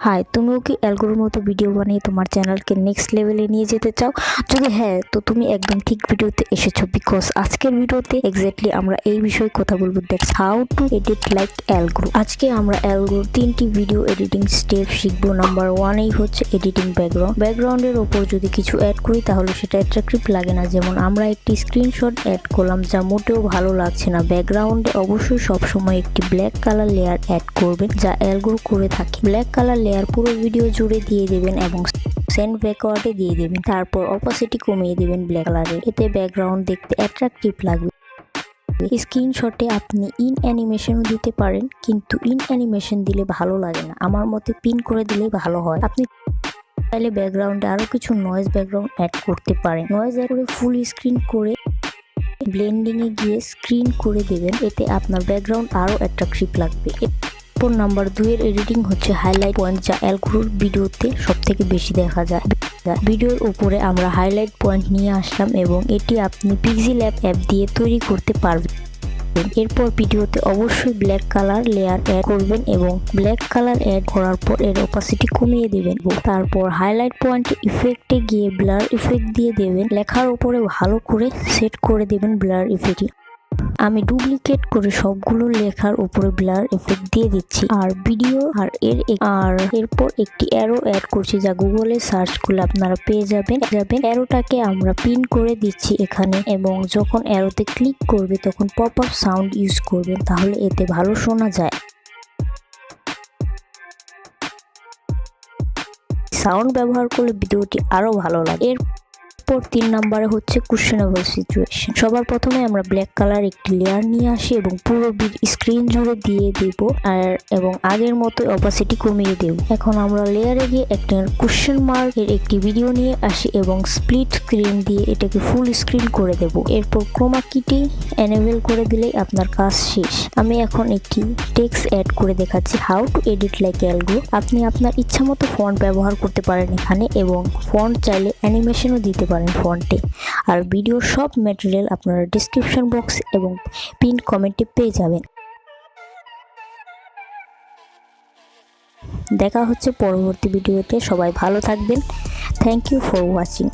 High, তুমিও কি অ্যালগোর মতো ভিডিও বানিয়ে তোমার চ্যানেলকে নেক্সট লেভেলে নিয়ে যেতে চাও? যদি হ্যাঁ, তো তুমি একদম ঠিক ভিডিওতে এসেছো। বিকজ আজকের ভিডিওতে এক্স্যাক্টলি আমরা এই বিষয়ে কথা বলবো, that's how to edit like algo. আজকে আমরা অ্যালগোর 3টি ভিডিও এডিটিং স্টেপ শিখবো। নাম্বার 1 হচ্ছে এডিটিং ব্যাকগ্রাউন্ড। ব্যাকগ্রাউন্ডের ওপর যদি কিছু অ্যাড করি তাহলে সেটা অ্যাট্রাকটিভ লাগে না। যেমন আমরা একটি স্ক্রিনশট অ্যাড করলাম যা মোটেও ভালো লাগছে না। ব্যাকগ্রাউন্ডে অবশ্যই সবসময় একটি ব্ল্যাক কালার লেয়ার অ্যাড করবেন, যা অ্যালগো করে থাকে। ব্ল্যাক কালার লেয়ার পুরো ভিডিও জুড়ে দিয়ে দেবেন এবং সেন্ড ব্যাকওয়ার্ডে দিয়ে দেবেন। তারপর অপাসিটি কমিয়ে দেবেন ব্ল্যাক কালারে। এতে ব্যাকগ্রাউন্ড দেখতে অ্যাট্রাকটিভ লাগবে। স্ক্রিনশটে আপনি ইন অ্যানিমেশনও দিতে পারেন, কিন্তু ইন অ্যানিমেশন দিলে ভালো লাগে না। আমার মতে পিন করে দিলে ভালো হয়। আপনি চাইলে ব্যাকগ্রাউন্ডে আরও কিছু নয়েজ ব্যাকগ্রাউন্ড অ্যাড করতে পারেন। নয়েজ অ্যাড করে ফুল স্ক্রিন করে ব্লেন্ডিংয়ে গিয়ে স্ক্রিন করে দেবেন। এতে আপনার ব্যাকগ্রাউন্ড আরও অ্যাট্রাকটিভ লাগবে। এরপর নাম্বার 2 এর এডিটিং হচ্ছে হাইলাইট পয়েন্ট, যা অ্যালগোর ভিডিওতে সবথেকে বেশি দেখা যায়। ভিডিওর উপরে আমরা হাইলাইট পয়েন্ট নিয়ে আসলাম এবং এটি আপনি পিক্সেল অ্যাপ দিয়ে তৈরি করতে পারবেন। এরপর ভিডিওতে অবশ্যই ব্ল্যাক কালার লেয়ার অ্যাড করবেন এবং ব্ল্যাক কালার অ্যাড করার পর এর অপাসিটি কমিয়ে দেবেন। তারপর হাইলাইট পয়েন্ট ইফেক্টে গিয়ে ব্লার ইফেক্ট দিয়ে দেবেন। লেখার উপরে ভালো করে সেট করে দেবেন ব্লার ইফেক্ট। আমি ডুপ্লিকেট করে সবগুলো লেখার উপরে ব্লার এফেক্ট দিয়ে দিচ্ছি। আর ভিডিও এরপর একটি অ্যারো অ্যাড করছি, যা গুগলে সার্চ করলে আপনারা পেয়ে যাবেন। অ্যারোটাকে আমরা পিন করে দিচ্ছি এখানে, এবং যখন অ্যারোতে ক্লিক করবে তখন পপ আপ সাউন্ড ইউজ করবেন, তাহলে এতে ভালো শোনা যায়। সাউন্ড ব্যবহার করলে ভিডিওটি আরো ভালো লাগে। এরপর 3 নম্বরে হচ্ছে কোশ্চেনেবল সিচুয়েশন। সবার প্রথমে আমরা ব্ল্যাক কালার একটি লেয়ার নিয়ে আসি এবং পুরো স্ক্রিন জুড়ে দিয়ে দেব এবং আগের মতো অপাসিটি কমিয়ে দেব। এখন আমরা লেয়ারে গিয়ে একটা কোশ্চেন মার্ক এর একটি ভিডিও নিয়ে আসি এবং স্প্লিট স্ক্রিন দিয়ে এটাকে ফুল স্ক্রিন করে দেব। এরপর ক্রোমা কিটি এনেবল করে দিলেই আপনার কাজ শেষ। আমি এখন একটি টেক্সট অ্যাড করে দেখাচ্ছি, how to edit like algo. আপনি আপনার ইচ্ছামতো ফন্ট ব্যবহার করতে পারেন এখানে, এবং ফন্ট চাইলে অ্যানিমেশনও দিতে পারেন ফন্টে। আর ভিডিওর সব ম্যাটেরিয়াল আপনারা ডেসক্রিপশন বক্স এবং পিন কমেন্টে পেয়ে যাবেন। দেখা হচ্ছে পরবর্তী ভিডিওতে। সবাই ভালো থাকবেন। Thank you for watching.